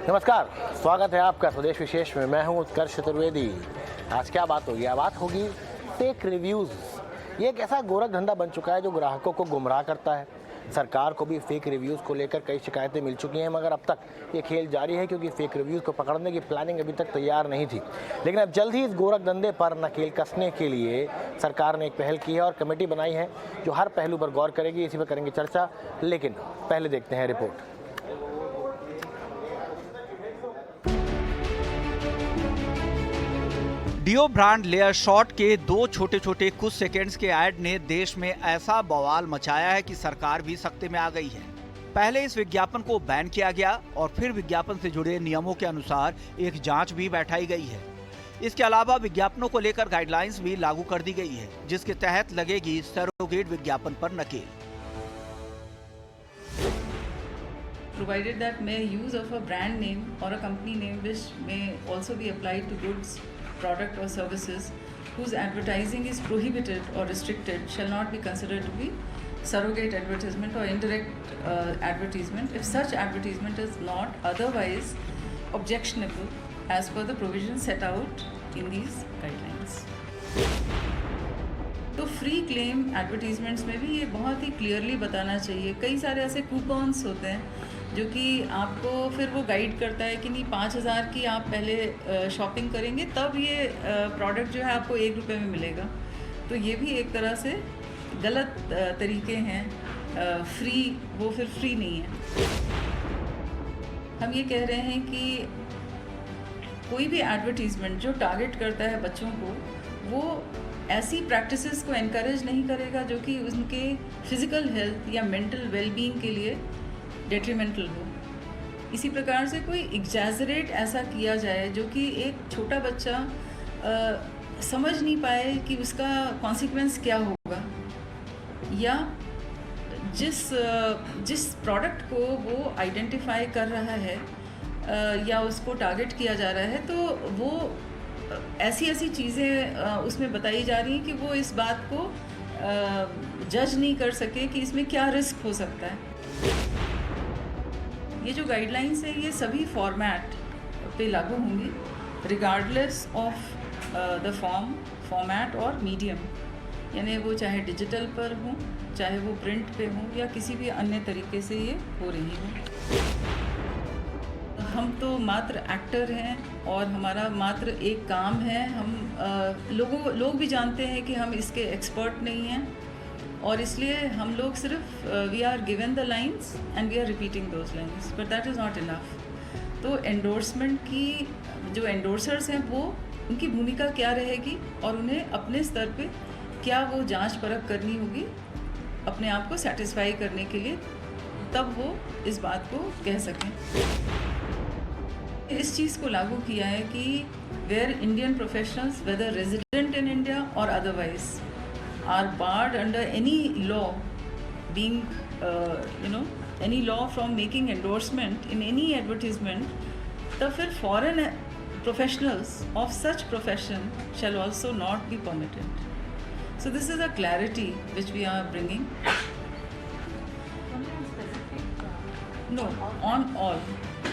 नमस्कार, स्वागत है आपका स्वदेश विशेष में। मैं हूं उत्कर्ष चतुर्वेदी। आज क्या बात होगी? बात होगी फेक रिव्यूज़। ये एक ऐसा गोरख धंधा बन चुका है जो ग्राहकों को गुमराह करता है। सरकार को भी फेक रिव्यूज़ को लेकर कई शिकायतें मिल चुकी हैं, मगर अब तक ये खेल जारी है क्योंकि फेक रिव्यूज़ को पकड़ने की प्लानिंग अभी तक तैयार नहीं थी। लेकिन अब जल्द ही इस गोरख धंधे पर नकेल कसने के लिए सरकार ने एक पहल की है और कमेटी बनाई है जो हर पहलू पर गौर करेगी। इसी पर करेंगे चर्चा, लेकिन पहले देखते हैं report. Deo brand layer shot के दो छोटे छोटे कुछ सेकंड्स के ऐड ने देश में ऐसा बवाल मचाया है कि सरकार भी सख्ते में आ गई है। पहले इस विज्ञापन को बैन किया गया और फिर विज्ञापन से जुड़े नियमों के अनुसार एक जांच भी बैठाई गई है। इसके अलावा विज्ञापनों को लेकर गाइडलाइंस भी लागू कर दी गई है, जिसके तहत लगेगी सरोगेट विज्ञापन पर नकेल। Provided that may use of a brand name or a company name which may also be applied to goods, product or services whose advertising is prohibited or restricted shall not be considered to be surrogate advertisement or indirect advertisement if such advertisement is not otherwise objectionable as per the provisions set out in these guidelines. तो free claim advertisements में भी ये बहुत ही clearly बताना चाहिए। कई सारे ऐसे कूपन्स होते हैं जो कि आपको फिर वो गाइड करता है कि नहीं 5,000 की आप पहले शॉपिंग करेंगे तब ये प्रोडक्ट जो है आपको ₹1 में मिलेगा। तो ये भी एक तरह से गलत तरीके हैं। फ्री वो फिर फ्री नहीं है। हम ये कह रहे हैं कि कोई भी एडवर्टीजमेंट जो टारगेट करता है बच्चों को, वो ऐसी प्रैक्टिसेस को एनकरेज नहीं करेगा जो कि उनके फिजिकल हेल्थ या मेंटल वेलबींग के लिए डेट्रीमेंटल हो। इसी प्रकार से कोई एग्जैजरेट ऐसा किया जाए जो कि एक छोटा बच्चा समझ नहीं पाए कि उसका कॉन्सिक्वेंस क्या होगा, या जिस प्रोडक्ट को वो आइडेंटिफाई कर रहा है या उसको टारगेट किया जा रहा है, तो वो ऐसी चीज़ें उसमें बताई जा रही हैं कि वो इस बात को जज नहीं कर सके कि इसमें क्या रिस्क हो सकता है। ये जो गाइडलाइंस है ये सभी फॉर्मेट पे लागू होंगी रिगार्डलेस ऑफ द फॉर्मेट और मीडियम, यानी वो चाहे डिजिटल पर हो, चाहे वो प्रिंट पे हो या किसी भी अन्य तरीके से ये हो रही हो। हम तो मात्र एक्टर हैं और हमारा मात्र एक काम है। हम लोग भी जानते हैं कि हम इसके एक्सपर्ट नहीं हैं और इसलिए हम लोग सिर्फ we are given the lines and we are repeating those lines, but that is not enough. तो एंडोर्समेंट की जो एंडोर्सर्स हैं वो उनकी भूमिका क्या रहेगी और उन्हें अपने स्तर पे क्या वो जांच परख करनी होगी अपने आप को सेटिस्फाई करने के लिए, तब वो इस बात को कह सकें। इस चीज़ को लागू किया है कि where Indian professionals whether resident in India और otherwise are barred under any law being any law from making endorsement in any advertisement, तब फिर foreign professionals of such profession shall also not be permitted. So this is a clarity which we are bringing no on all.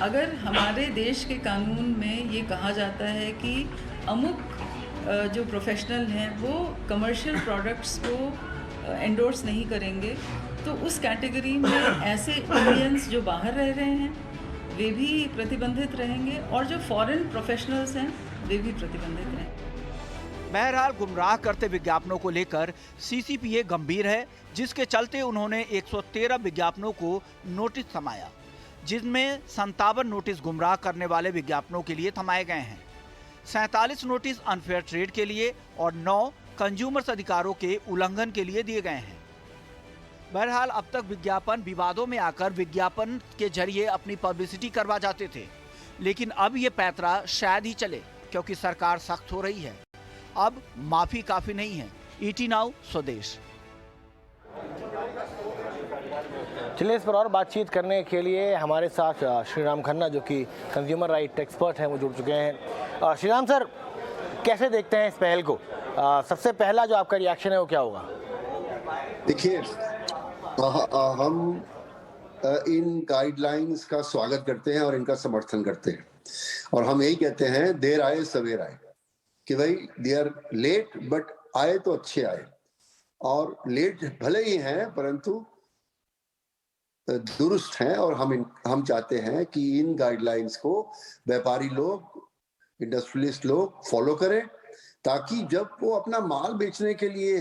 अगर हमारे देश के कानून में ये कहा जाता है कि अमुक जो प्रोफेशनल हैं वो कमर्शियल प्रोडक्ट्स को एंडोर्स नहीं करेंगे, तो उस कैटेगरी में ऐसे इंडियंस जो बाहर रह रहे हैं वे भी प्रतिबंधित रहेंगे और जो फॉरेन प्रोफेशनल्स हैं वे भी प्रतिबंधित रहेंगे। बहरहाल गुमराह करते विज्ञापनों को लेकर सीसीपीए गंभीर है, जिसके चलते उन्होंने 113 विज्ञापनों को नोटिस थमाया, जिनमें 57 नोटिस गुमराह करने वाले विज्ञापनों के लिए थमाए गए हैं, 47 नोटिस अनफेयर ट्रेड के लिए और 9 कंज्यूमर्स अधिकारों के उल्लंघन के लिए दिए गए हैं। बहरहाल अब तक विज्ञापन विवादों में आकर विज्ञापन के जरिए अपनी पब्लिसिटी करवा जाते थे, लेकिन अब ये पैंतरा शायद ही चले क्योंकि सरकार सख्त हो रही है। अब माफी काफी नहीं है। ईटी नाउ स्वदेश। चलिए, इस पर और बातचीत करने के लिए हमारे साथ श्रीराम खन्ना जो कि कंज्यूमर राइट एक्सपर्ट हैं वो जुड़ चुके हैं। श्रीराम सर, कैसे देखते हैं इस पहल को? सबसे पहला जो आपका रिएक्शन है वो क्या होगा? देखिए, हम इन गाइडलाइंस का स्वागत करते हैं और इनका समर्थन करते हैं, और हम यही कहते हैं देर आए सवेर आए, कि भाई दे आर लेट बट आए तो अच्छे आए, और लेट भले ही हैं परंतु दुरुस्त हैं। और हम चाहते हैं कि इन गाइडलाइंस को व्यापारी लोग, इंडस्ट्रियलिस्ट लोग फॉलो करें, ताकि जब वो अपना माल बेचने के लिए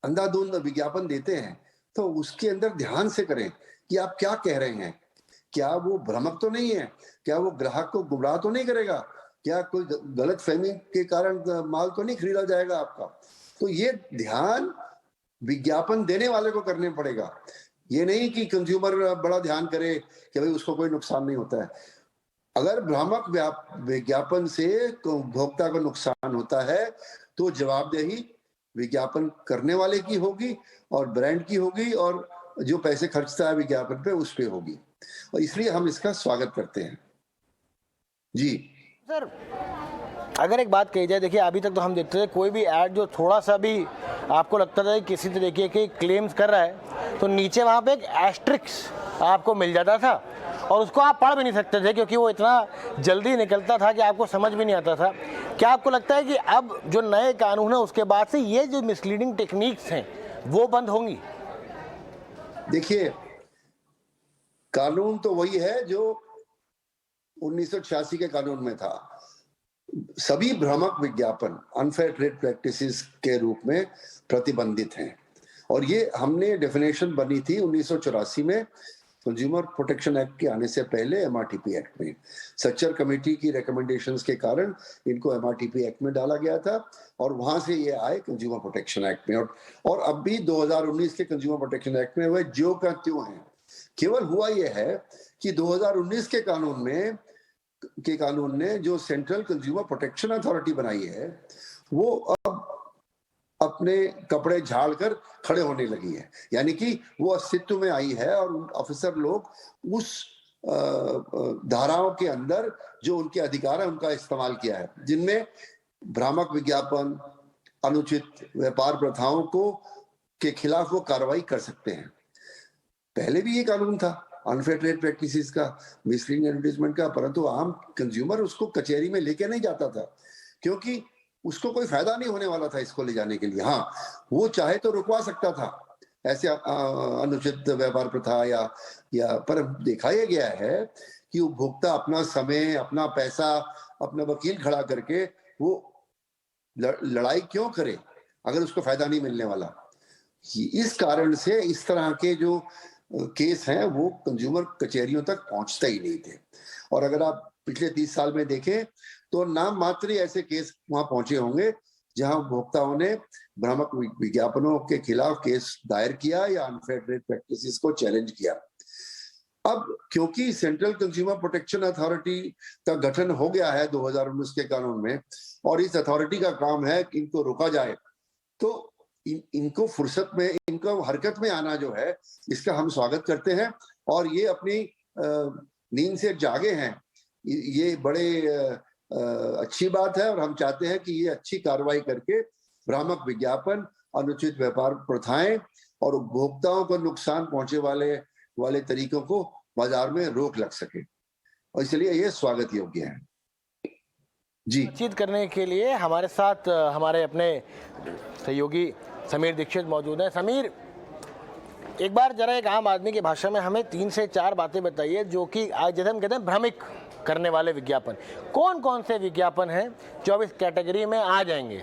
अंधाधुंध विज्ञापन देते हैं तो उसके अंदर ध्यान से करें कि आप क्या कह रहे हैं, क्या वो भ्रामक तो नहीं है, क्या वो ग्राहक को गुमराह तो नहीं करेगा, क्या कोई गलत फहमी के कारण माल तो नहीं खरीदा जाएगा आपका। तो ये ध्यान विज्ञापन देने वाले को करने पड़ेगा, ये नहीं कि कंज्यूमर बड़ा ध्यान करे कि भाई उसको कोई नुकसान नहीं होता है। अगर भ्रामक विज्ञापन से उपभोक्ता को नुकसान होता है तो जवाबदेही विज्ञापन करने वाले की होगी और ब्रांड की होगी, और जो पैसे खर्चता है विज्ञापन पे उस पे होगी, और इसलिए हम इसका स्वागत करते हैं। जी सर, अगर एक बात कही जाए, देखिए अभी तक तो हम देखते थे कोई भी ऐड जो थोड़ा सा भी आपको लगता था कि किसी तरीके के क्लेम्स कर रहा है तो नीचे वहाँ पे एक एस्ट्रिक्स आपको मिल जाता था, और उसको आप पढ़ भी नहीं सकते थे क्योंकि वो इतना जल्दी निकलता था कि आपको समझ भी नहीं आता था। क्या आपको लगता है कि अब जो नए कानून है उसके बाद से ये जो मिसलीडिंग टेक्निक्स हैं वो बंद होंगी? देखिए, कानून तो वही है जो 1986 के कानून में था। सभी भ्रामक विज्ञापन अनफेयर ट्रेड प्रैक्टिसेस के रूप में प्रतिबंधित हैं, और ये हमने डेफिनेशन बनी थी 1984 में कंज्यूमर प्रोटेक्शन एक्ट के आने से पहले एमआरटीपी एक्ट में। सच्चर कमेटी की रिकमेंडेशंस के कारण इनको एमआरटीपी एक्ट में डाला गया था, और वहां से ये आए कंज्यूमर प्रोटेक्शन एक्ट में, और अब भी 2019 के कंज्यूमर प्रोटेक्शन एक्ट में वह ज्यों का त्यों है। केवल हुआ यह है कि 2019 के कानून ने जो सेंट्रल कंज्यूमर प्रोटेक्शन अथॉरिटी बनाई है वो अब अपने कपड़े झाड़ कर खड़े होने लगी है, यानी कि वो अस्तित्व में आई है, और ऑफिसर लोग उस धाराओं के अंदर जो उनके अधिकार है उनका इस्तेमाल किया है, जिनमें भ्रामक विज्ञापन, अनुचित व्यापार प्रथाओं को के खिलाफ वो कार्रवाई कर सकते हैं। पहले भी ये कानून था अनफेयर ट्रेड प्रैक्टिसेस का, मिसलीडिंग एडवर्टाइजमेंट का, परंतु आम कंज्यूमर उसको कचहरी में लेके नहीं जाता था क्योंकि उसको कोई फायदा नहीं होने वाला था इसको ले जाने के लिए। हाँ, वो चाहे तो रुकवा सकता था ऐसे अनुचित व्यापार प्रथा या पर देखा यह गया है कि उपभोक्ता अपना समय, अपना पैसा, अपना वकील खड़ा करके वो लड़ाई क्यों करे अगर उसको फायदा नहीं मिलने वाला। इस कारण से इस तरह के जो केस हैं वो कंज्यूमर कचहरियों तक पहुंचते ही नहीं थे, और अगर आप पिछले 30 साल में देखें तो नाम मात्र ऐसे केस वहां पहुंचे होंगे जहां उपभोक्ताओं ने भ्रामक विज्ञापनों के खिलाफ केस दायर किया या अनफेयर ट्रेड प्रैक्टिसेस को चैलेंज किया। अब क्योंकि सेंट्रल कंज्यूमर प्रोटेक्शन अथॉरिटी का गठन हो गया है 2019 के कानून में, और इस अथॉरिटी का काम है कि इनको रोका जाए, तो इनको फुर्सत में, इनको हरकत में आना जो है इसका हम स्वागत करते हैं, और ये अपनी नींद से जागे हैं, ये बड़े अच्छी बात है, और हम चाहते हैं कि ये अच्छी कार्रवाई करके भ्रामक विज्ञापन, अनुचित व्यापार प्रथाएं और उपभोक्ताओं को नुकसान पहुंचे वाले तरीकों को बाजार में रोक लग सके, और इसलिए ये स्वागत योग्य है। जी, बातचीत करने के लिए हमारे साथ हमारे अपने सहयोगी समीर दीक्षित मौजूद हैं। समीर, एक बार जरा एक आम आदमी की भाषा में हमें 3 से 4 बातें बताइए जो कि आज जैसे हम कहते हैं भ्रमिक करने वाले विज्ञापन, कौन कौन से विज्ञापन हैं जो अब इस कैटेगरी में आ जाएंगे?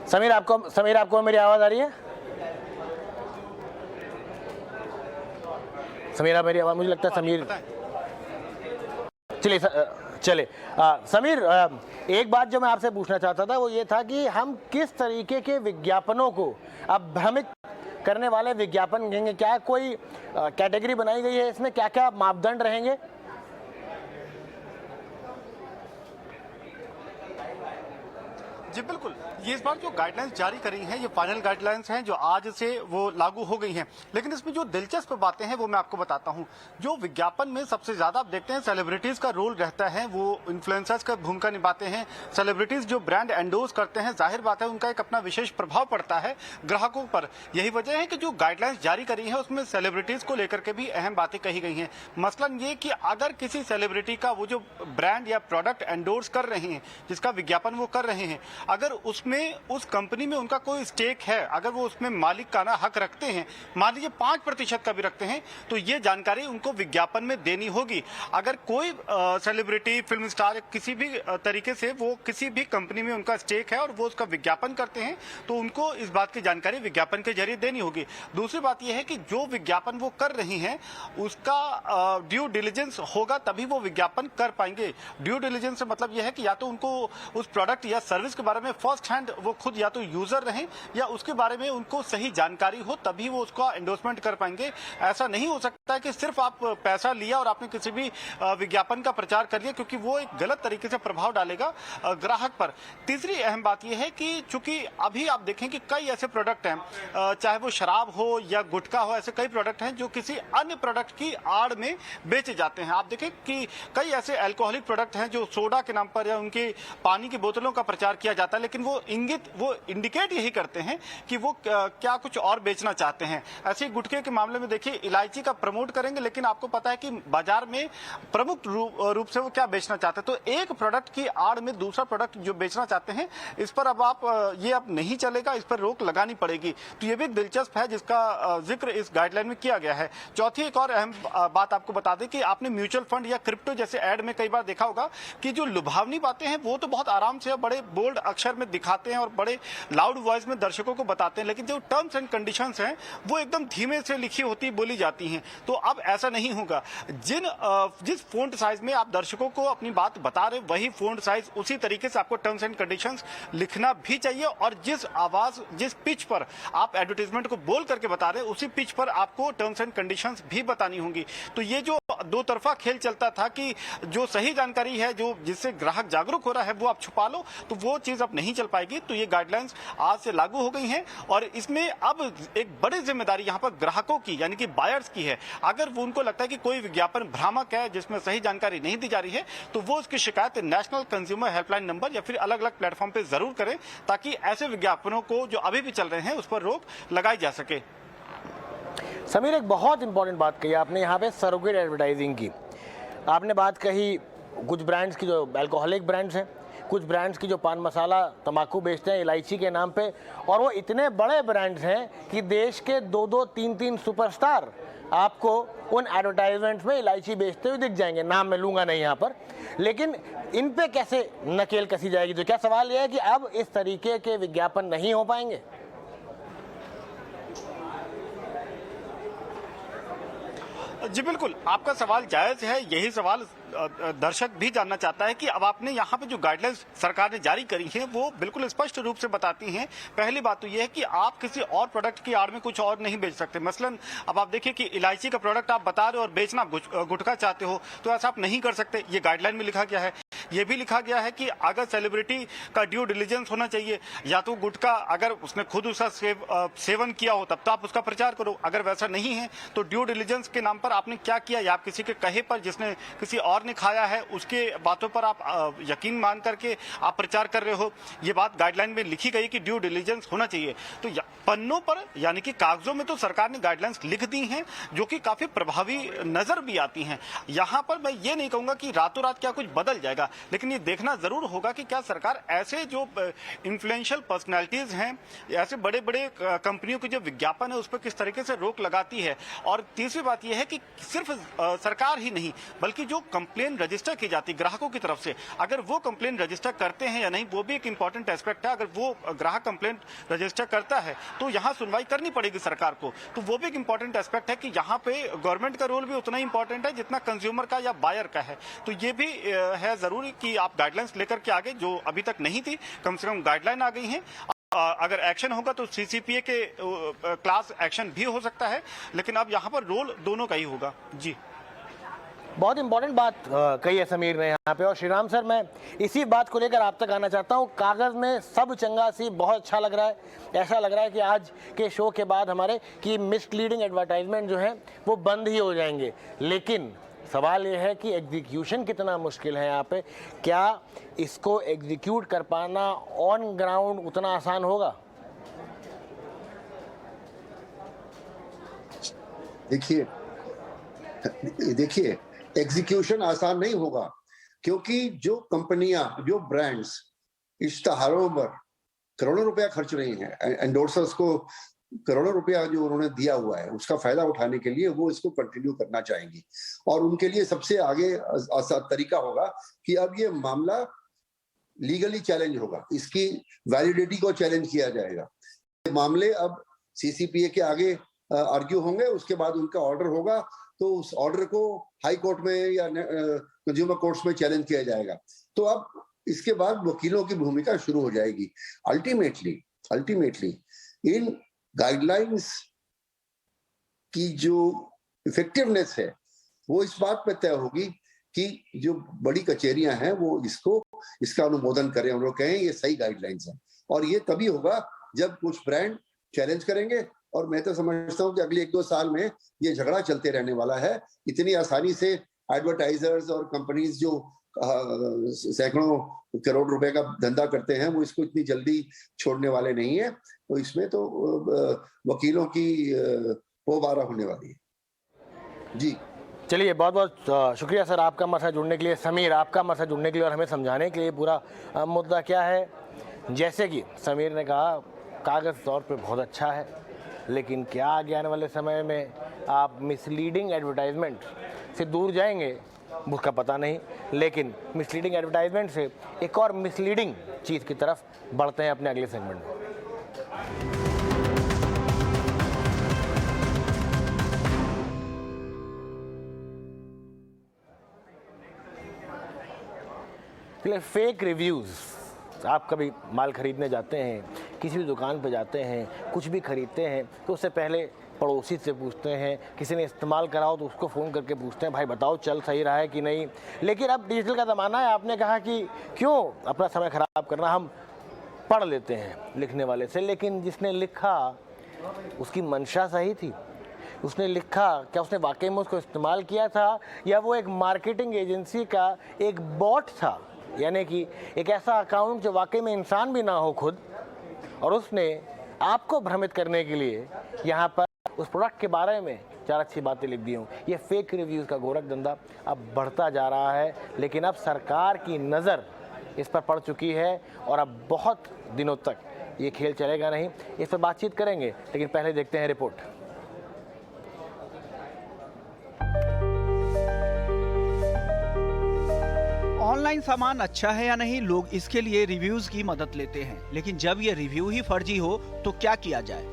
समीर आपको मेरी आवाज आ रही है? समीर, आप मेरी आवाज, मुझे लगता है समीर, चले समीर, एक बात जो मैं आपसे पूछना चाहता था वो ये था कि हम किस तरीके के विज्ञापनों को अब भ्रमित करने वाले विज्ञापन कहेंगे? क्या कोई कैटेगरी बनाई गई है इसमें? क्या क्या मापदंड रहेंगे? जी बिल्कुल, ये इस बार जो गाइडलाइंस जारी करी हैं ये फाइनल गाइडलाइंस हैं जो आज से वो लागू हो गई हैं, लेकिन इसमें जो दिलचस्प बातें हैं वो मैं आपको बताता हूं। जो विज्ञापन में सबसे ज्यादा आप देखते हैं सेलिब्रिटीज का रोल रहता है, वो इन्फ्लुएंसर्स का भूमिका निभाते हैं। सेलिब्रिटीज जो ब्रांड एंडोर्स करते हैं, जाहिर बात है उनका एक अपना विशेष प्रभाव पड़ता है ग्राहकों पर। यही वजह है कि जो गाइडलाइंस जारी करी है उसमें सेलिब्रिटीज को लेकर के भी अहम बातें कही गई हैं। मसलन ये कि अगर किसी सेलिब्रिटी का वो जो ब्रांड या प्रोडक्ट एंडोर्स कर रहे हैं, जिसका विज्ञापन वो कर रहे हैं, अगर उसमें उस कंपनी में उनका कोई स्टेक है, अगर वो उसमें मालिकाना हक रखते हैं, मान लीजिए 5% का भी रखते हैं, तो ये जानकारी उनको विज्ञापन में देनी होगी। अगर कोई सेलिब्रिटी, फिल्म स्टार किसी भी तरीके से वो किसी भी कंपनी में उनका स्टेक है और वो उसका विज्ञापन करते हैं, तो उनको इस बात की जानकारी विज्ञापन के जरिए देनी होगी। दूसरी बात यह है कि जो विज्ञापन वो कर रही हैं उसका ड्यू डिलिजेंस होगा, तभी वो विज्ञापन कर पाएंगे। ड्यू डिलिजेंस से मतलब यह है कि या तो उनको उस प्रोडक्ट या सर्विस के बारे में फर्स्ट हैंड वो खुद या तो यूजर रहें या उसके बारे में उनको सही जानकारी हो, तभी वो उसका एंडोर्समेंट कर पाएंगे। ऐसा नहीं हो सकता है कि सिर्फ आप पैसा लिया और आपने किसी भी विज्ञापन का प्रचार कर लिया, क्योंकि वो एक गलत तरीके से प्रभाव डालेगा ग्राहक पर। तीसरी अहम बात यह है कि चूंकि अभी आप देखें कि कई ऐसे प्रोडक्ट हैं, चाहे वो शराब हो या गुटखा हो, ऐसे कई प्रोडक्ट हैं जो किसी अन्य प्रोडक्ट की आड़ में बेचे जाते हैं। आप देखें कि कई ऐसे अल्कोहलिक प्रोडक्ट हैं जो सोडा के नाम पर या उनके पानी की बोतलों का प्रचार किया जाता है, लेकिन वो इंडिकेट यही करते हैं कि वो क्या कुछ और बेचना चाहते हैं। ऐसे गुटखे के मामले में देखिए, इलायची का प्रमोट करेंगे, लेकिन आपको पता है कि बाजार में प्रमुख रूप से वो क्या बेचना चाहते हैं। तो एक प्रोडक्ट की आड़ में दूसरा प्रोडक्ट जो बेचना चाहते हैं, इस पर अब नहीं चलेगा, इस पर रोक लगानी पड़ेगी। तो ये भी एक दिलचस्प है जिसका जिक्र इस गाइडलाइन में किया गया है। चौथी एक और अहम बात आपको बता दें कि आपने म्यूचुअल फंड या क्रिप्टो जैसे ऐड में कई बार देखा होगा कि जो लुभावनी बातें हैं वो तो बहुत आराम से बड़े बोल्ड अक्षर में दिखाते हैं और बड़े लाउड वॉइस में दर्शकों को बताते हैं, लेकिन जो टर्म्स एंड कंडीशंस हैं वो एकदम धीमे से लिखी होती बोली जाती हैं। तो अब ऐसा नहीं होगा। जिस फोंट साइज में आप दर्शकों को अपनी बात बता रहे, वही फोंट साइज उसी तरीके से आपको टर्म्स एंड कंडीशंस लिखना भी चाहिए, और जिस आवाज, जिस पिच पर आप एडवर्टाइजमेंट को बोल करके बता रहे, उसी पिच पर आपको टर्म्स एंड कंडीशंस भी बतानी होंगी। तो ये जो दो तरफा खेल चलता था कि जो सही जानकारी है, जो जिससे ग्राहक जागरूक हो रहा है, वो आप छुपा लो, तो वो चीज अब नहीं चल पाएगी। तो ये गाइडलाइंस आज से लागू हो गई हैं और इसमें अब एक बड़ी जिम्मेदारी यहाँ पर ग्राहकों की यानी कि बायर्स की है। अगर वो उनको लगता है कि कोई विज्ञापन भ्रामक है, जिसमें सही जानकारी नहीं दी जा रही है, तो वो उसकी शिकायत नेशनल कंज्यूमर हेल्पलाइन नंबर या फिर अलग अलग प्लेटफॉर्म पे जरूर करें, ताकि ऐसे विज्ञापनों को जो अभी भी चल रहे हैं उस पर रोक लगाई जा सके। समीर, एक बहुत इंपॉर्टेंट बात कही आपने यहाँ पे सरोगेट एडवर्टाइजिंग की। आपने बात कही कुछ ब्रांड्स की जो अल्कोहलिक ब्रांड्स हैं, कुछ ब्रांड्स की जो पान मसाला तंबाकू बेचते हैं इलायची के नाम पे, और वो इतने बड़े ब्रांड्स हैं कि देश के 2-2, 3-3 सुपरस्टार आपको उन एडवर्टाइजमेंट्स में इलायची बेचते हुए दिख जाएंगे। नाम मैं लूँगा नहीं यहाँ पर, लेकिन इन पे कैसे नकेल कसी जाएगी? तो क्या सवाल यह है कि अब इस तरीके के विज्ञापन नहीं हो पाएंगे? जी बिल्कुल, आपका सवाल जायज है। यही सवाल दर्शक भी जानना चाहता है कि अब आपने यहाँ पे जो गाइडलाइंस सरकार ने जारी करी है वो बिल्कुल स्पष्ट रूप से बताती हैं। पहली बात तो ये है कि आप किसी और प्रोडक्ट की आड़ में कुछ और नहीं बेच सकते। मसलन अब आप देखिए कि इलायची का प्रोडक्ट आप बता रहे हो और बेचना गुटखा चाहते हो, तो ऐसा आप नहीं कर सकते। ये गाइडलाइन में लिखा गया है। ये भी लिखा गया है कि अगर सेलिब्रिटी का ड्यू डिलिजेंस होना चाहिए, या तो गुटखा अगर उसने खुद उसका सेवन किया हो तब तो आप उसका प्रचार करो, अगर वैसा नहीं है तो ड्यू डिलिजेंस के नाम पर आपने क्या किया, या आप किसी के कहे पर जिसने किसी और ने खाया है उसके बातों पर आप यकीन मान करके आप प्रचार कर रहे हो, ये बात गाइडलाइन में लिखी गई कि ड्यू डिलिजेंस होना चाहिए। तो पन्नों पर यानी कि कागजों में तो सरकार ने गाइडलाइंस लिख दी हैं जो कि काफी प्रभावी नजर भी आती हैं। यहाँ पर मैं ये नहीं कहूंगा कि रातों रात क्या कुछ बदल जाएगा, लेकिन ये देखना जरूर होगा कि क्या सरकार ऐसे जो इन्फ्लुएंशियल पर्सनैलिटीज हैं, ऐसे बड़े बड़े कंपनियों के जो विज्ञापन है उस पर किस तरीके से रोक लगाती है। और तीसरी बात यह है कि सिर्फ सरकार ही नहीं बल्कि जो कंप्लेन रजिस्टर की जाती ग्राहकों की तरफ से, अगर वो कंप्लेन रजिस्टर करते हैं या नहीं, वो भी एक इंपॉर्टेंट एस्पेक्ट है। अगर वो ग्राहक कंप्लेन रजिस्टर करता है तो यहाँ सुनवाई करनी पड़ेगी सरकार को, तो वो भी एक इंपॉर्टेंट एस्पेक्ट है कि यहाँ पे गवर्नमेंट का रोल भी उतना ही इंपॉर्टेंट है जितना कंज्यूमर का या बायर का है। तो ये भी है जरूरी कि आप गाइडलाइंस लेकर के आगे, जो अभी तक नहीं थी, कम से कम गाइडलाइन आ गई है। अगर एक्शन होगा तो सीसीपीए के क्लास एक्शन भी हो सकता है, लेकिन अब यहाँ पर रोल दोनों का ही होगा। जी बहुत इंपॉर्टेंट बात कही है समीर ने यहाँ पे। और श्रीराम सर, मैं इसी बात को लेकर आप तक आना चाहता हूँ। कागज़ में सब चंगा सी बहुत अच्छा लग रहा है। ऐसा लग रहा है कि आज के शो के बाद हमारे कि मिसलीडिंग एडवर्टाइजमेंट जो हैं वो बंद ही हो जाएंगे। लेकिन सवाल ये है कि एग्जीक्यूशन कितना मुश्किल है यहाँ पे। क्या इसको एग्जीक्यूट कर पाना ऑन ग्राउंड उतना आसान होगा? देखिए एग्जीक्यूशन आसान नहीं होगा, क्योंकि जो कंपनियां, जो ब्रांड्स इश्तहारों पर करोड़ों रुपया खर्च रही हैं, एंडोर्सर्स को करोड़ों रुपया जो उन्होंने दिया हुआ है उसका फायदा उठाने के लिए वो इसको कंटिन्यू करना चाहेंगी। और उनके लिए सबसे आगे तरीका होगा कि अब ये मामला लीगली चैलेंज होगा, इसकी वैलिडिटी को चैलेंज किया जाएगा। मामले अब सीसीपीए के आगे आर्ग्यू होंगे, उसके बाद उनका ऑर्डर होगा तो उस ऑर्डर को हाई कोर्ट में या कंज्यूमर कोर्ट्स में चैलेंज किया जाएगा। तो अब इसके बाद वकीलों की भूमिका शुरू हो जाएगी। अल्टीमेटली इन गाइडलाइंस की जो इफेक्टिवनेस है वो इस बात पे तय होगी कि जो बड़ी कचहरियां हैं वो इसका अनुमोदन करें, उन लोग कहें ये सही गाइडलाइंस है। और ये तभी होगा जब कुछ ब्रांड चैलेंज करेंगे। और मैं तो समझता हूँ कि अगले 1-2 साल में ये झगड़ा चलते रहने वाला है। इतनी आसानी से एडवर्टाइजर्स और कंपनीज जो सैकड़ों करोड़ रुपए का धंधा करते हैं वो इसको इतनी जल्दी छोड़ने वाले नहीं है। तो इसमें तो वकीलों की पोबारा होने वाली है। जी चलिए, बहुत बहुत शुक्रिया सर आपका हमारे साथ जुड़ने के लिए। समीर, आपका हमारे साथ जुड़ने के लिए और हमें समझाने के लिए पूरा मुद्दा क्या है। जैसे कि समीर ने कहा, कागज़ तौर पे बहुत अच्छा है, लेकिन क्या आगे आने वाले समय में आप मिसलीडिंग एडवर्टाइजमेंट से दूर जाएंगे उसका पता नहीं। लेकिन मिसलीडिंग एडवर्टाइजमेंट से एक और मिसलीडिंग चीज़ की तरफ बढ़ते हैं अपने अगले सेगमेंट में। Fake reviews. आप कभी माल खरीदने जाते हैं, किसी भी दुकान पर जाते हैं, कुछ भी खरीदते हैं तो उससे पहले पड़ोसी से पूछते हैं, किसी ने इस्तेमाल करा हो तो उसको फ़ोन करके पूछते हैं भाई बताओ चल सही रहा है कि नहीं। लेकिन अब डिजिटल का ज़माना है, आपने कहा कि क्यों अपना समय ख़राब करना, हम पढ़ लेते हैं लिखने वाले से। लेकिन जिसने लिखा उसकी मंशा सही थी? उसने लिखा, क्या उसने वाकई में उसको इस्तेमाल किया था, या वो एक मार्केटिंग एजेंसी का एक बॉट था, यानी कि एक ऐसा अकाउंट जो वाकई में इंसान भी ना हो खुद, और उसने आपको भ्रमित करने के लिए यहाँ पर उस प्रोडक्ट के बारे में 4 अच्छी बातें लिख दी हूँ। ये फेक रिव्यूज़ का गोरख धंधा अब बढ़ता जा रहा है, लेकिन अब सरकार की नज़र इस पर पड़ चुकी है और अब बहुत दिनों तक ये खेल चलेगा नहीं। इस पर बातचीत करेंगे, लेकिन पहले देखते हैं रिपोर्ट। ऑनलाइन सामान अच्छा है या नहीं, लोग इसके लिए रिव्यूज की मदद लेते हैं। लेकिन जब ये रिव्यू ही फर्जी हो तो क्या किया जाए,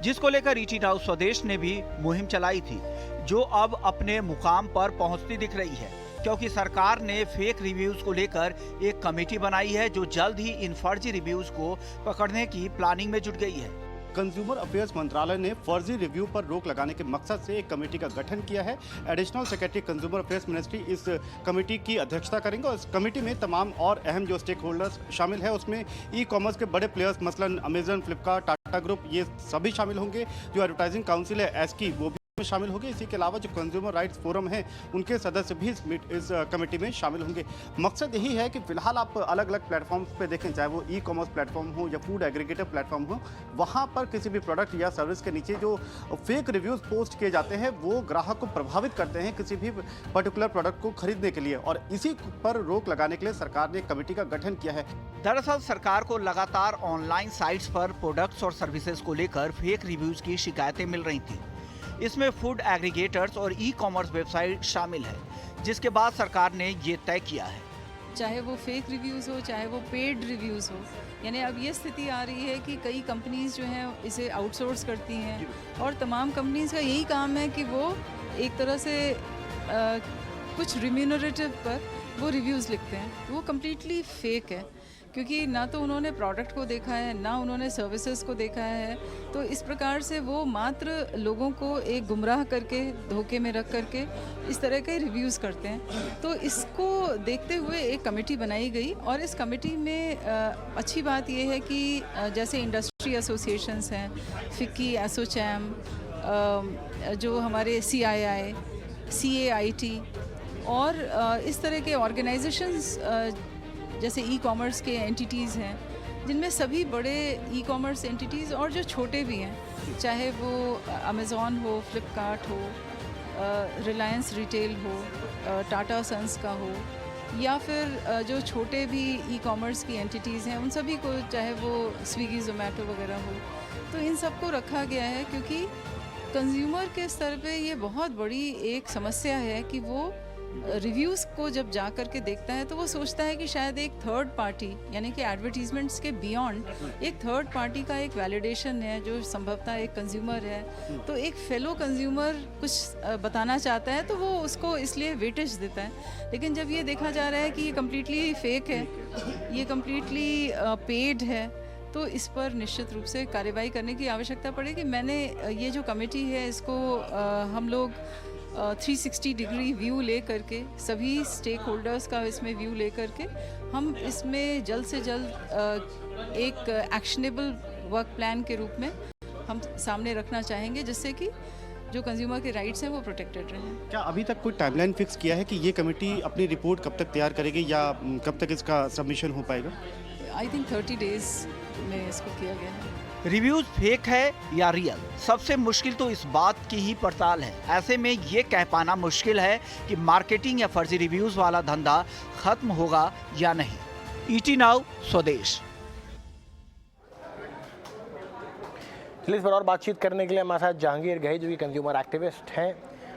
जिसको लेकर ईट इट हाउस स्वदेश ने भी मुहिम चलाई थी, जो अब अपने मुकाम पर पहुंचती दिख रही है, क्योंकि सरकार ने फेक रिव्यूज को लेकर एक कमेटी बनाई है जो जल्द ही इन फर्जी रिव्यूज को पकड़ने की प्लानिंग में जुट गई है। कंज्यूमर अफेयर्स मंत्रालय ने फर्जी रिव्यू पर रोक लगाने के मकसद से एक कमेटी का गठन किया है। Additional secretary consumer affairs ministry इस कमेटी की अध्यक्षता करेंगे और इस कमेटी में तमाम और अहम जो स्टेक होल्डर्स शामिल है, उसमें ई कॉमर्स के बड़े प्लेयर्स मसलन अमेजन, फ्लिपकार्ट, टाटा ग्रुप, ये सभी शामिल होंगे। जो एडवर्टाइजिंग काउंसिल है एस्की, वो भी में शामिल होंगे। इसी के अलावा जो कंज्यूमर राइट्स फोरम है उनके सदस्य भी इस कमेटी में शामिल होंगे। मकसद यही है कि फिलहाल आप अलग अलग प्लेटफॉर्म्स पे देखें, चाहे वो ई कॉमर्स प्लेटफॉर्म हो या फूड एग्रीगेटर प्लेटफॉर्म हो, वहाँ पर किसी भी प्रोडक्ट या सर्विस के नीचे जो फेक रिव्यूज पोस्ट किए जाते हैं वो ग्राहक को प्रभावित करते हैं किसी भी पर्टिकुलर प्रोडक्ट को खरीदने के लिए, और इसी पर रोक लगाने के लिए सरकार ने एक कमेटी का गठन किया है। दरअसल सरकार को लगातार ऑनलाइन साइट्स पर प्रोडक्ट्स और सर्विसेज को लेकर फेक रिव्यूज की शिकायतें मिल रही थी। इसमें फूड एग्रीगेटर्स और ई कॉमर्स वेबसाइट शामिल है, जिसके बाद सरकार ने ये तय किया है। चाहे वो फेक रिव्यूज़ हो, चाहे वो पेड रिव्यूज़ हो, यानी अब ये स्थिति आ रही है कि कई कंपनीज जो हैं इसे आउटसोर्स करती हैं, और तमाम कंपनीज का यही काम है कि वो एक तरह से कुछ रिम्यूनरेटिव पर वो रिव्यूज़ लिखते हैं। वो कम्प्लीटली फेक है, क्योंकि ना तो उन्होंने प्रोडक्ट को देखा है, ना उन्होंने सर्विसेज को देखा है। तो इस प्रकार से वो मात्र लोगों को एक गुमराह करके, धोखे में रख करके इस तरह के रिव्यूज़ करते हैं। तो इसको देखते हुए एक कमेटी बनाई गई और इस कमेटी में अच्छी बात यह है कि जैसे इंडस्ट्री एसोसिएशंस हैं, फिक्की, एसोचैम, जो हमारे CII, CAIT और इस तरह के ऑर्गेनाइजेशंस जैसे ई-कॉमर्स के एंटिटीज़ हैं, जिनमें सभी बड़े ई-कॉमर्स एंटिटीज़ और जो छोटे भी हैं, चाहे वो अमेज़ॉन हो, फ्लिपकार्ट हो, रिलायंस रिटेल हो, टाटा सन्स का हो, या फिर जो छोटे भी ई-कॉमर्स की एंटिटीज़ हैं उन सभी को, चाहे वो स्विगी, ज़ोमैटो वगैरह हो, तो इन सबको रखा गया है। क्योंकि कंज्यूमर के स्तर पे ये बहुत बड़ी एक समस्या है कि वो रिव्यूज़ को जब जा कर के देखता है तो वो सोचता है कि शायद एक थर्ड पार्टी, यानी कि एडवर्टीजमेंट्स के बियॉन्ड एक थर्ड पार्टी का एक वैलिडेशन है जो संभवतः एक कंज्यूमर है, तो एक फेलो कंज्यूमर कुछ बताना चाहता है तो वो उसको इसलिए वेटेज देता है। लेकिन जब ये देखा जा रहा है कि ये कम्प्लीटली फेक है, ये कम्प्लीटली पेड है, तो इस पर निश्चित रूप से कार्रवाई करने की आवश्यकता पड़ेगी। मैंने ये जो कमेटी है इसको हम लोग 360 डिग्री व्यू ले करके, सभी स्टेक होल्डर्स का इसमें व्यू ले करके हम इसमें जल्द से जल्द एक एक्शनेबल वर्क प्लान के रूप में हम सामने रखना चाहेंगे, जिससे कि जो कंज्यूमर के राइट्स हैं वो प्रोटेक्टेड रहें। क्या अभी तक कोई टाइमलाइन फिक्स किया है कि ये कमेटी अपनी रिपोर्ट कब तक तैयार करेगी या कब तक इसका सबमिशन हो पाएगा? आई थिंक 30 डेज में इसको किया गया है। रिव्यूज फेक है या रियल, सबसे मुश्किल तो इस बात की ही पड़ताल है। ऐसे में ये कह पाना मुश्किल है कि मार्केटिंग या फर्जी रिव्यूज वाला धंधा खत्म होगा या नहीं। ET नाउ स्वदेश। चलिए, इस पर और बातचीत करने के लिए हमारे साथ जहांगीर गही जो कि कंज्यूमर एक्टिविस्ट हैं,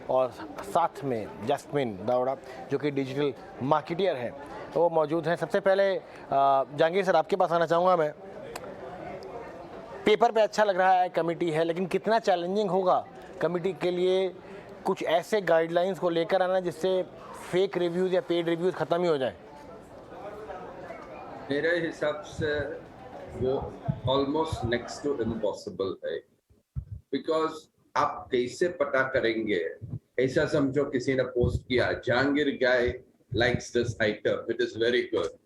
और साथ में जैस्मिन दावड़ा जो कि डिजिटल मार्केटियर हैं, तो वो मौजूद हैं। सबसे पहले जहांगीर सर, आपके पास आना चाहूँगा मैं। पेपर पे अच्छा लग रहा है, कमेटी है, लेकिन कितना चैलेंजिंग होगा कमेटी के लिए कुछ ऐसे गाइडलाइंस को लेकर आना जिससे फेक रिव्यूज़ या पेड रिव्यूज़ ख़त्म ही हो जाए? मेरे हिसाब से वो ऑलमोस्ट नेक्स्ट टू इम्पॉसिबल है, बिकॉज आप कैसे पता करेंगे? ऐसा समझो किसी ने पोस्ट किया, Jahangir guy likes this item, it is very good.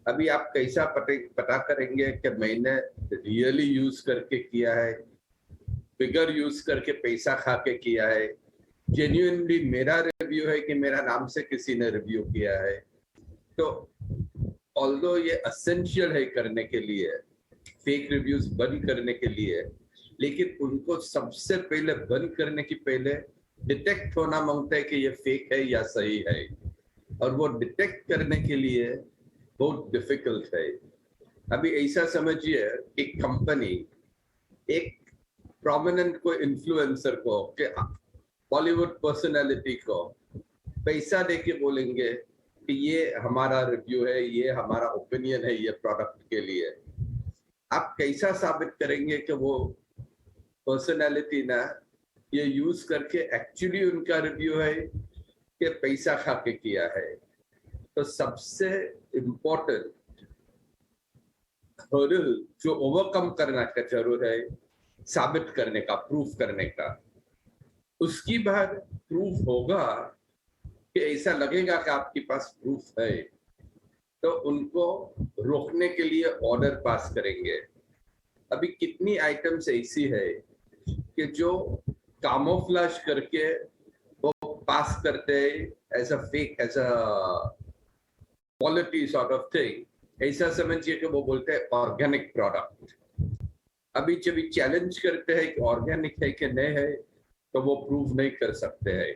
अभी आप कैसा पता करेंगे कि मैंने रियली यूज करके किया है, फिगर यूज करके पैसा खा के किया है, जेन्युइनली मेरा रिव्यू है कि मेरा नाम से किसी ने रिव्यू किया है? तो ऑल्दो ये एसेंशियल है करने के लिए, फेक रिव्यूज बंद करने के लिए, लेकिन उनको सबसे पहले बंद करने की पहले डिटेक्ट होना मांगता है कि ये फेक है या सही है, और वो डिटेक्ट करने के लिए बहुत डिफिकल्ट है। अभी ऐसा समझिए, एक कंपनी एक प्रोमिनेंट को, इन्फ्लुएंसर को, बॉलीवुड पर्सनालिटी को पैसा देके बोलेंगे कि ये हमारा रिव्यू है, ये हमारा ओपिनियन है ये प्रोडक्ट के लिए। आप कैसा साबित करेंगे कि वो पर्सनालिटी ना ये यूज करके एक्चुअली उनका रिव्यू है कि पैसा खा के किया है? तो सबसे इम्पोर्टेंट हर्डल जो ओवरकम करना का जरूर है, साबित करने का, प्रूफ करने का। उसकी बाद प्रूफ होगा कि ऐसा लगेगा कि आपके पास प्रूफ है, तो उनको रोकने के लिए ऑर्डर पास करेंगे। अभी कितनी आइटम्स ऐसी है कि जो कामोफ्लाज करके वो पास करते हैं as a fake, as a quality sort of thing. ऐसा समझिए कि वो बोलते हैं ऑर्गेनिक प्रोडक्ट। अभी जब चैलेंज करते हैं कि ऑर्गेनिक है कि नहीं है, तो वो प्रूव नहीं कर सकते हैं।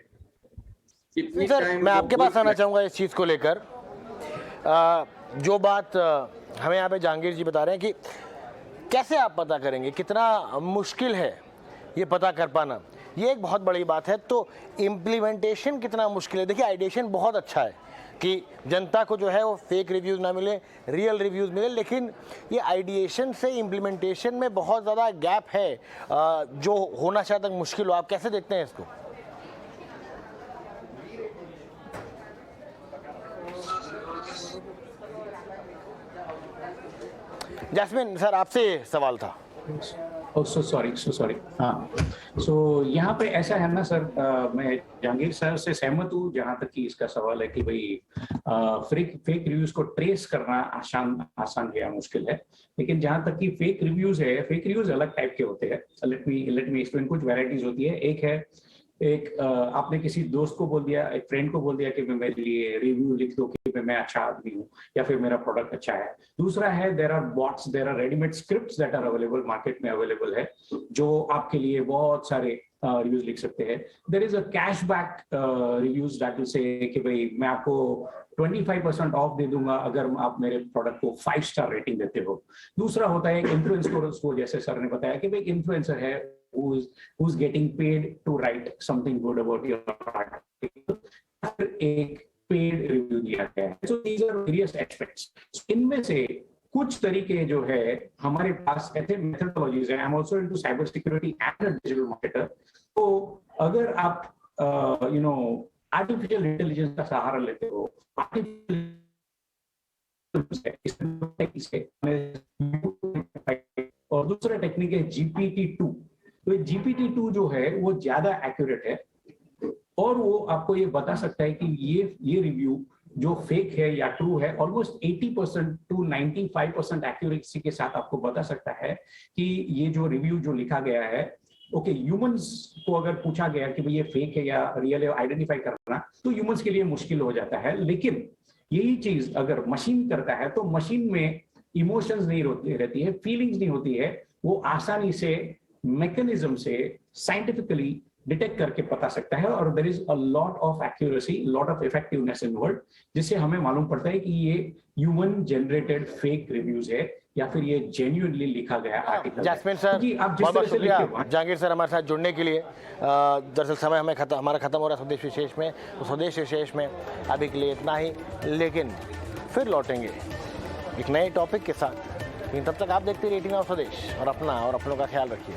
कितनी टाइम मैं आपके पास आना चाहूँगा इस चीज़ को लेकर। जो बात हमें यहाँ पे जहांगीर जी बता रहे हैं कि कैसे आप पता करेंगे, कितना मुश्किल है ये पता कर पाना, ये एक बहुत बड़ी बात है। तो इम्प्लीमेंटेशन कितना मुश्किल है? देखिए, आइडिएशन बहुत अच्छा है कि जनता को जो है वो फेक रिव्यूज़ ना मिले, रियल रिव्यूज़ मिले, लेकिन ये आइडिएशन से इम्प्लीमेंटेशन में बहुत ज़्यादा गैप है जो होना शायद तक मुश्किल हो। आप कैसे देखते हैं इसको? जैस्मिन सर, आपसे सवाल था। So sorry. हाँ, सो यहाँ पे ऐसा है ना सर, मैं जहांगीर सर से सहमत हूँ जहाँ तक कि इसका सवाल है कि भाई फेक रिव्यूज को ट्रेस करना आसान है या मुश्किल है। लेकिन जहाँ तक कि फेक रिव्यूज अलग टाइप के होते हैं। Let me explain. कुछ वैरायटीज होती है। एक आपने किसी दोस्त को बोल दिया, एक फ्रेंड को बोल दिया कि मेरे लिए रिव्यू लिख दो कि मैं अच्छा आदमी हूँ या फिर मेरा प्रोडक्ट अच्छा है। दूसरा है there are bots, there are readymade scripts that are available, market में अवेलेबल है, जो आपके लिए बहुत सारे रिव्यूज लिख सकते हैं। There is a cashback reviews that will say कि भाई मैं आपको 25% ऑफ दे दूंगा अगर आप मेरे प्रोडक्ट को 5 स्टार रेटिंग देते हो। दूसरा होता है इन्फ्लुएंसर्स को, जैसे सर ने बताया कि भाई इन्फ्लुएंसर है who's getting paid to write something good about your article, एक पेड रिव्यू दिया गया है। So these are various aspects. इनमें से कुछ तरीके जो है हमारे पास ऐसे मेथोडोलॉजीज हैं। I am also into cyber security and a digital marketer. तो अगर आप आर्टिफिशियल इंटेलिजेंस का सहारा लेते हो, और दूसरा टेक्निक है GPT-2। तो GPT-2 जो है वो ज्यादा एक्यूरेट है और वो आपको ये बता सकता है कि ये रिव्यू जो फेक है या ट्रू है, ऑलमोस्ट 80% टू 95% एक्यूरेसी के साथ आपको बता सकता है कि ये जो रिव्यू जो लिखा गया है, ओके, ह्यूमंस को अगर पूछा गया कि भाई ये फेक है या रियल है आइडेंटिफाई करना, तो ह्यूमंस के लिए मुश्किल हो जाता है। लेकिन यही चीज अगर मशीन करता है तो मशीन में इमोशंस नहीं रहती है, फीलिंग्स नहीं होती है, वो आसानी से मैकेनिज्म से साइंटिफिकली डिटेक्ट करके बता सकता है। और there is a lot of accuracy, lot of effectiveness involved, जिससे हमें मालूम पड़ता है कि ये ह्यूमन जनरेटेड फेक रिव्यूज है या फिर ये जेन्युइनली लिखा गया आर्टिकल। जैस्मिन सर, बहुत बहुत शुक्रिया जहांगीर सर हमारे साथ जुड़ने के लिए। दरअसल समय हमारा खत्म हो रहा है स्वदेश विशेष में, तो स्वदेश विशेष में अभी के लिए इतना ही, लेकिन फिर लौटेंगे एक नए टॉपिक के साथ। लेकिन तब तक आप देखते रहिए 18 स्वदेश और अपना और अपनों का ख्याल रखिए।